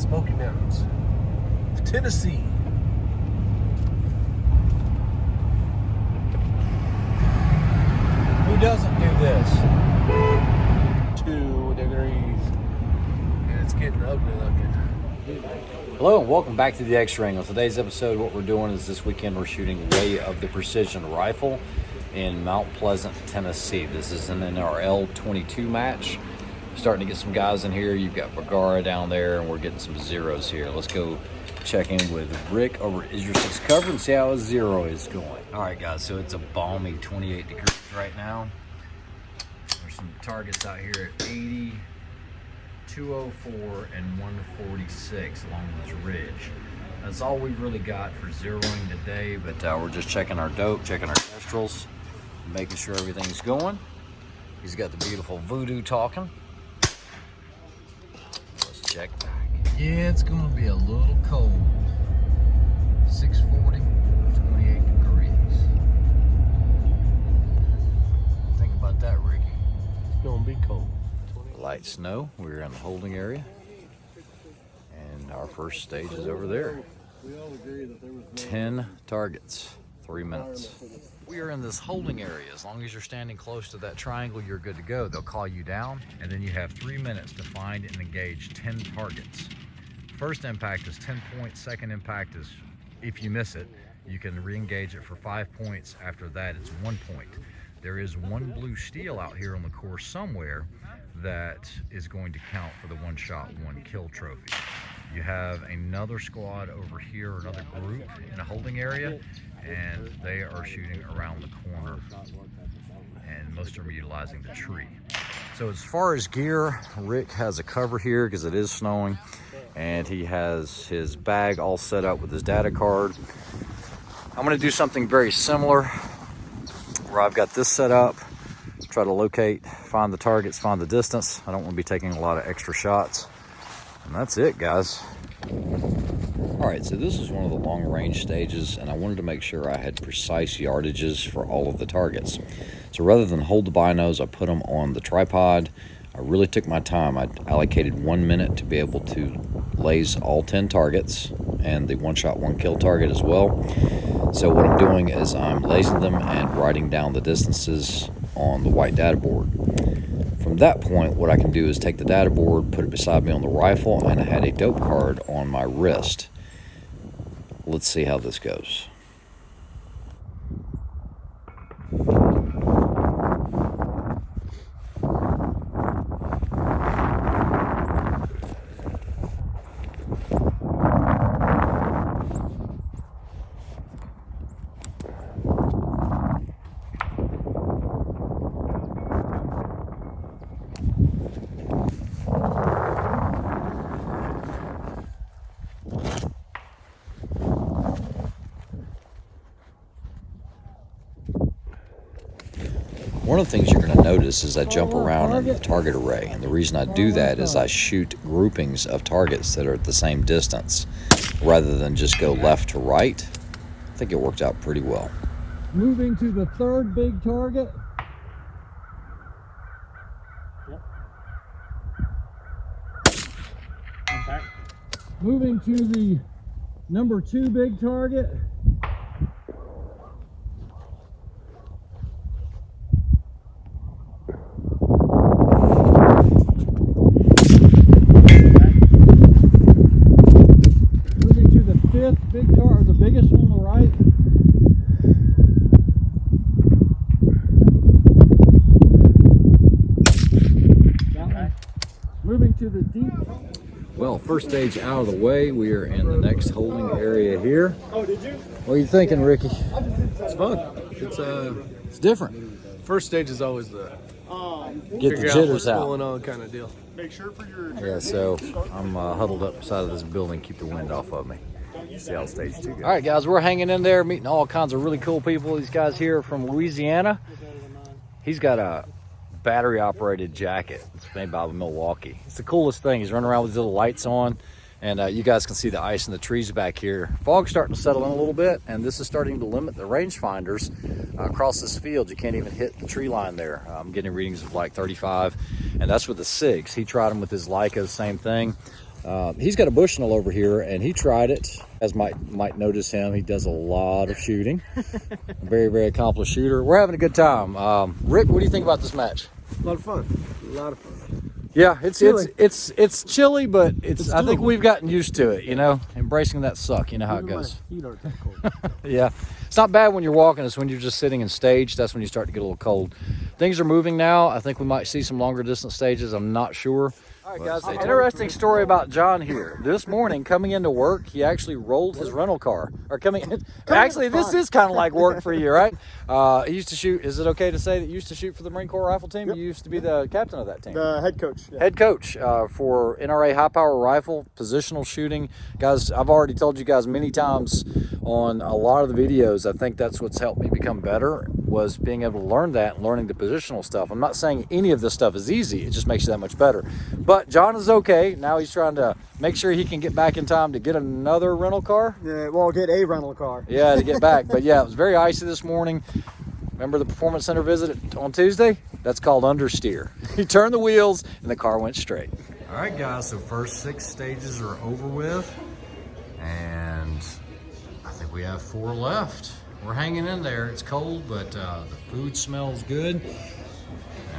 Smoky Mountains, Tennessee. Who doesn't do this? 2 degrees. And it's getting ugly looking. Hello and welcome back to the X Ring. On today's episode, what we're doing is this weekend we're shooting Way of the Precision Rifle in Mount Pleasant, Tennessee. This is an NRL22 match. Starting to get some guys in here. You've got Bagara down there, and we're getting some zeros here. Let's go check in with Rick over at Israel 6 Cover and see how his zero is going. All right, guys, so it's a balmy 28 degrees right now. There's some targets out here at 80, 204, and 146 along this ridge. That's all we've really got for zeroing today, but we're just checking our dope, checking our kestrels, making sure everything's going. He's got the beautiful Voodoo talking. Let's check back. Yeah, it's gonna be a little cold. 640, 28 degrees. Think about that, Ricky. It's gonna be cold. Light snow. We're in the holding area, and our first stage is over there. 10 targets, 3 minutes. We are in this holding area. As long as you're standing close to that triangle, you're good to go. They'll call you down, and then you have 3 minutes to find and engage 10 targets. First impact is 10 points. Second impact is, if you miss it, you can re-engage it for 5 points. After that, it's 1 point. There is one blue steel out here on the course somewhere that is going to count for the one shot, one kill trophy. You have another squad over here, another group in a holding area, and they are shooting around the corner, and most of them are utilizing the tree. So as far as gear, Rick has a cover here because it is snowing, and he has his bag all set up with his data card. I'm going to do something very similar where I've got this set up, try to locate, find the targets, find the distance. I don't want to be taking a lot of extra shots. And that's it, guys. All right, so this is one of the long range stages, and I wanted to make sure I had precise yardages for all of the targets. So rather than hold the binos, I put them on the tripod. I really took my time. I allocated 1 minute to be able to laze all 10 targets and the one shot, one kill target as well. So what I'm doing is I'm lasing them and writing down the distances on the white data board. From that point, what I can do is take the data board, put it beside me on the rifle, and I had a dope card on my wrist. Let's see how this goes. One of the things you're going to notice is I jump around in the target array, and the reason I do that is I shoot groupings of targets that are at the same distance rather than just go left to right. I think it worked out pretty well. Moving to the third big target. Yep. Okay. Moving to the number 2 big target. Big target, the biggest one on the right. Okay. Moving to the deep. Well, first stage out of the way, we are in the next holding area here. Oh, did you? What are you thinking, Ricky? It's fun. It's different. First stage is always the Get the figure out jitters what's out. going on kind of deal. Make sure for your. Yeah, so I'm huddled up beside of this building, keep the wind off of me. See how stage 2 goes. All right, guys, we're hanging in there, meeting all kinds of really cool people. These guys here from Louisiana. He's got a battery-operated jacket. It's made by Milwaukee. It's the coolest thing. He's running around with his little lights on, and you guys can see the ice and the trees back here. Fog's starting to settle in a little bit, and this is starting to limit the rangefinders across this field. You can't even hit the tree line there. I'm getting readings of like 35, and that's with the SIGs. He tried them with his Leica, same thing. He's got a Bushnell over here, and he tried it. As might notice him, he does a lot of shooting. A very, very accomplished shooter. We're having a good time. Rick, what do you think about this match? A lot of fun. A lot of fun. Yeah, it's chilly, but it's I think we've gotten used to it, you know, embracing that suck, you know how it goes. Yeah, it's not bad when you're walking. It's when you're just sitting in stage. That's when you start to get a little cold. Things are moving now. I think we might see some longer distance stages. I'm not sure. All right, guys, interesting story about John here. This morning, coming into work, he actually rolled his rental car. Or actually, this is kind of like work for you, right? He used to shoot. Is it okay to say that you used to shoot for the Marine Corps rifle team? Yep. You used to be the captain of that team. The head coach. Yeah. Head coach for NRA high power rifle, positional shooting. Guys, I've already told you guys many times on a lot of the videos, I think that's what's helped me become better, was being able to learn that and learning the positional stuff. I'm not saying any of this stuff is easy. It just makes you that much better. But John is okay. Now he's trying to make sure he can get back in time to get another rental car. Yeah, well, get a rental car. Yeah, to get back. But yeah, it was very icy this morning. Remember the Performance Center visit on Tuesday? That's called understeer. He turned the wheels and the car went straight. All right, guys, so first 6 stages are over with. And I think we have 4 left. We're hanging in there. It's cold, but the food smells good.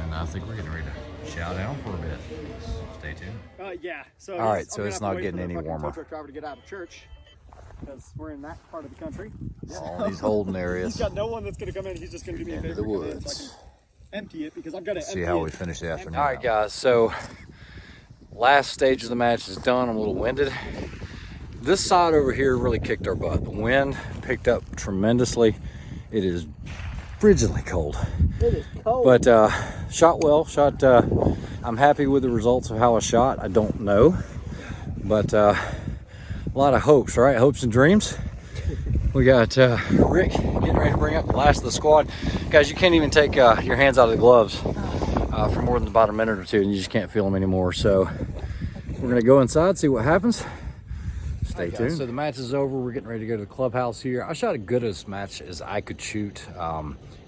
And I think we're getting ready to chow down for a bit. Stay tuned. Yeah. So all right, so it's not getting any warmer. Tow truck driver to get out of church because we're in that part of the country. All these holding areas. He's got no one that's going to come in. He's just going to give me a into favor the woods. so I can empty it because I've got to see how we finish the afternoon. All right, guys. So last stage of the match is done. I'm a little winded. This side over here really kicked our butt. The wind picked up tremendously. It is frigidly cold. It is cold. But shot well. I'm happy with the results of how I shot. I don't know. But a lot of hopes, right? Hopes and dreams. We got Rick getting ready to bring up the last of the squad. Guys, you can't even take your hands out of the gloves for more than about a minute or two, and you just can't feel them anymore. So we're gonna go inside, see what happens. Stay tuned. So the match is over. We're getting ready to go to the clubhouse here. I shot as good a match as I could shoot.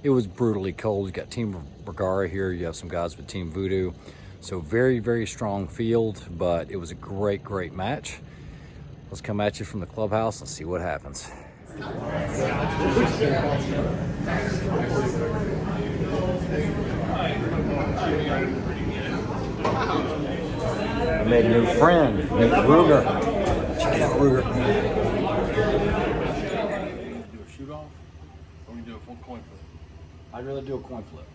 It was brutally cold. You got Team Vergara here. You have some guys with Team Voodoo. So very, very strong field, but it was a great, great match. Let's come at you from the clubhouse and see what happens. I made a new friend, Nick Ruger. Check it out, Ruger. Do a shoot off, or we do a full coin flip. I'd rather do a coin flip.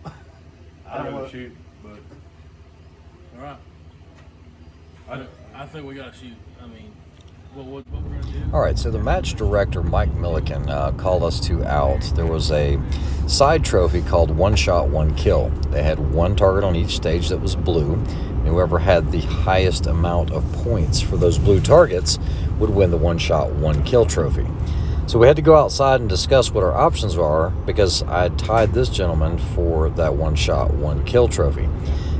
I don't want to shoot, but all right. I think we got to shoot. I mean, what we're gonna do. All right, so the match director, Mike Milliken, called us 2 out. There was a side trophy called One Shot, One Kill. They had 1 target on each stage that was blue. And whoever had the highest amount of points for those blue targets would win the One Shot, One Kill trophy. So we had to go outside and discuss what our options are because I had tied this gentleman for that One Shot, One Kill trophy.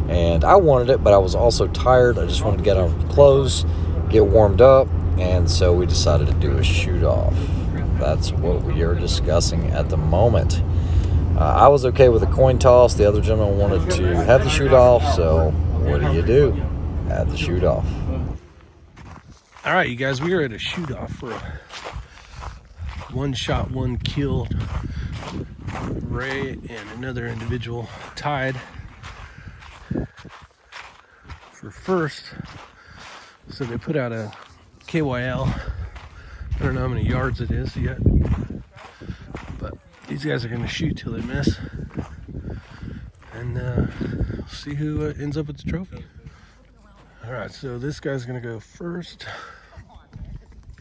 And I wanted it, but I was also tired. I just wanted to get out of clothes, get warmed up, and so we decided to do a shoot-off. That's what we are discussing at the moment. I was okay with a coin toss. The other gentleman wanted to have the shoot-off, so what do? Have the shoot-off. All right, you guys, we are at a shoot-off for a One Shot, One Kill. Ray and another individual tied for first. So they put out a KYL. I don't know how many yards it is yet, but these guys are going to shoot till they miss, and see who ends up with the trophy. All right, so this guy's going to go first.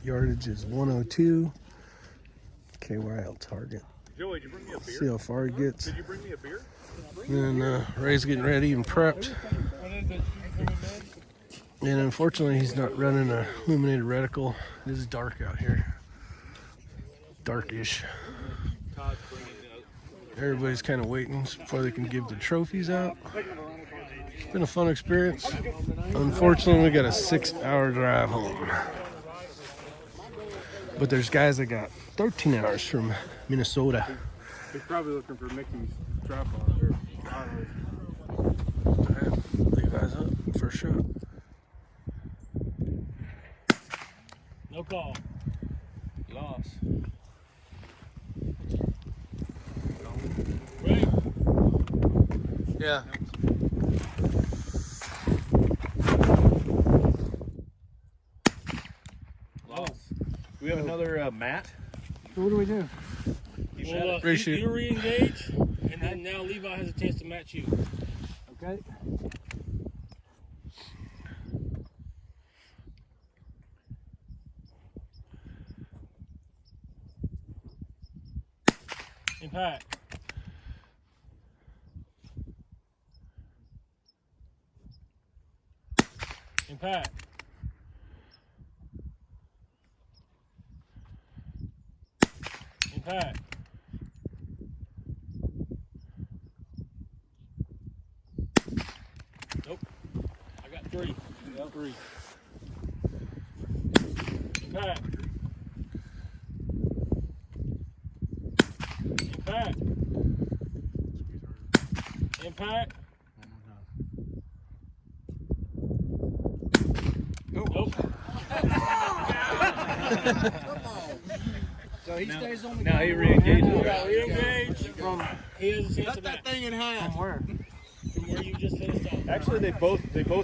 Yardage is 102. KYL target. Joey, did you bring me a beer? See how far he gets. Did you bring me a beer? And then Ray's getting ready and prepped. And unfortunately, he's not running a illuminated reticle. It is dark out here. Darkish. Everybody's kind of waiting before they can give the trophies out. It's been a fun experience. Unfortunately, we got a 6-hour drive home. But there's guys that got 13 hours from Minnesota. He's probably looking for Mickey's trap on. Levi's up, first shot. call. Loss. Ready? Yeah. Loss. Do we have another mat? So what do we do? Well, Reshoot. you re-engage, and then now Levi has a chance to match you. Okay. Impact. Impact. Impact. Nope. I got 3. Yep. 3. Impact. Impact. Impact. Nope. So he stays on the Now he re-engages. Re-engage from. He has a chance to match. thing in half. From where? From where you just finished off. Actually, they both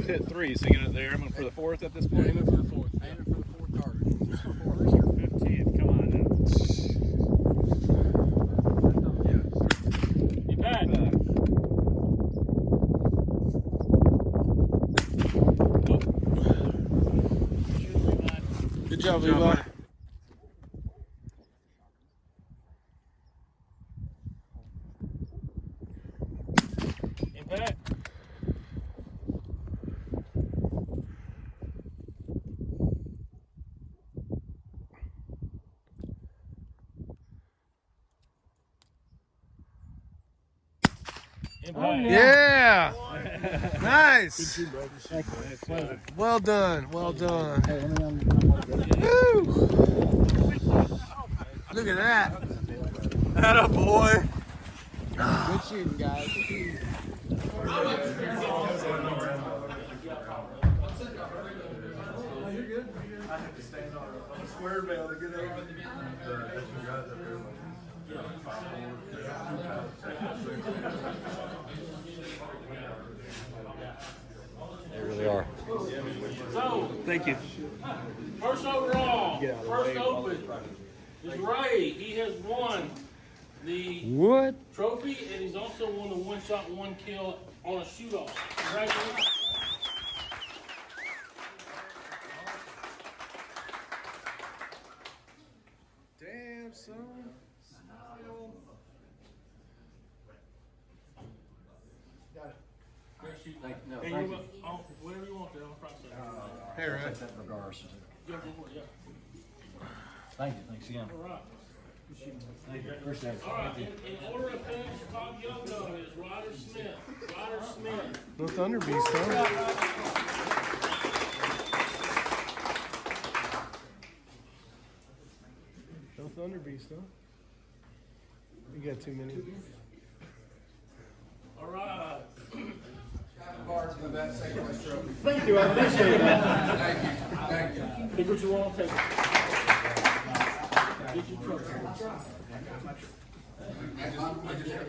hit 3. So they're aiming for the 4th at this point. Aiming for the 4th. Aiming for the 4th target. Where's your 15th? Come on now. Impact. Good job, Levi. Impact. Impact. Yeah. Nice. Well done. Well done. Hey, let me Woo. Look at that. Atta boy. Good shooting, guys. They really are. So, Thank you. first overall, first open is Ray. He has won the What? trophy, and he's also won the 1-shot, 1-kill on a shoot-off. Congratulations. Damn, son. Great shoot. No, Hey, thank you whatever you want there, I'll process it. Hey, Ray. Yeah, go for it, yeah. Thank you. Thanks again. All right. Appreciate it. All right, in order of finish, top young gun is Ryder Smith. Ryder Smith. No Thunder Beast, huh? No Thunder Beast, huh? You got too many. All right. Thank you, I appreciate that. Pick what you want to take. Get your trophy.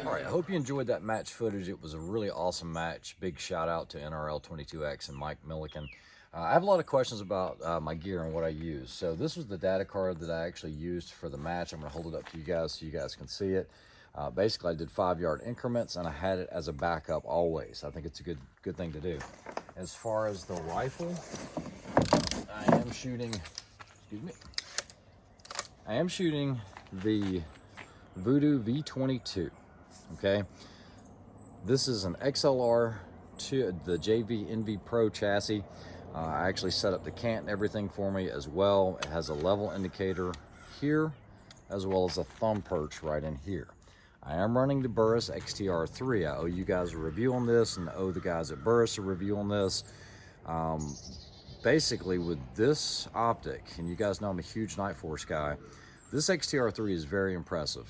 All right, I hope you enjoyed that match footage. It was a really awesome match. Big shout out to NRL22X and Mike Milliken. I have a lot of questions about my gear and what I use. So this was the data card that I actually used for the match. I'm going to hold it up to you guys so you guys can see it. Basically, I did 5-yard increments, and I had it as a backup always. I think it's a good thing to do. As far as the rifle, I am shooting, I am shooting the Voodoo V22, okay? This is an XLR to the JV NV Pro chassis. I actually set up the cant and everything for me as well. It has a level indicator here, as well as a thumb perch right in here. I am running the Burris XTR3. I owe you guys a review on this, and I owe the guys at Burris a review on this. Basically, with this optic, and you guys know I'm a huge Night Force guy, this XTR3 is very impressive.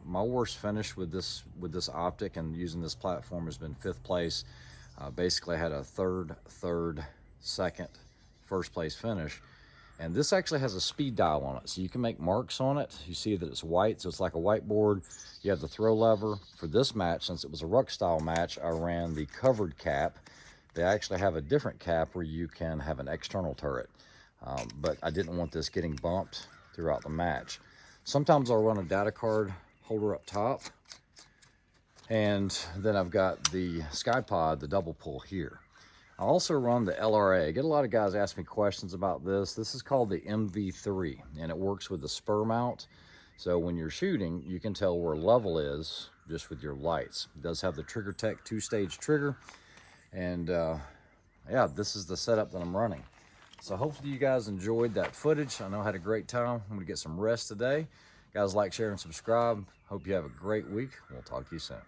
My worst finish with this optic and using this platform has been 5th place. Basically, I had a third, second, first place finish. And this actually has a speed dial on it, so you can make marks on it. You see that it's white, so it's like a whiteboard. You have the throw lever. For this match, since it was a ruck style match, I ran the covered cap. They actually have a different cap where you can have an external turret. But I didn't want this getting bumped throughout the match. Sometimes I'll run a data card holder up top. And then I've got the SkyPod, the double pull here. I also run the LRA. I get a lot of guys ask me questions about this. This is called the MV3, and it works with the spur mount. So when you're shooting, you can tell where level is just with your lights. It does have the Trigger Tech 2-stage trigger. And yeah, this is the setup that I'm running. So hopefully you guys enjoyed that footage. I know I had a great time. I'm gonna get some rest today. Guys, like, share, and subscribe. Hope you have a great week. We'll talk to you soon.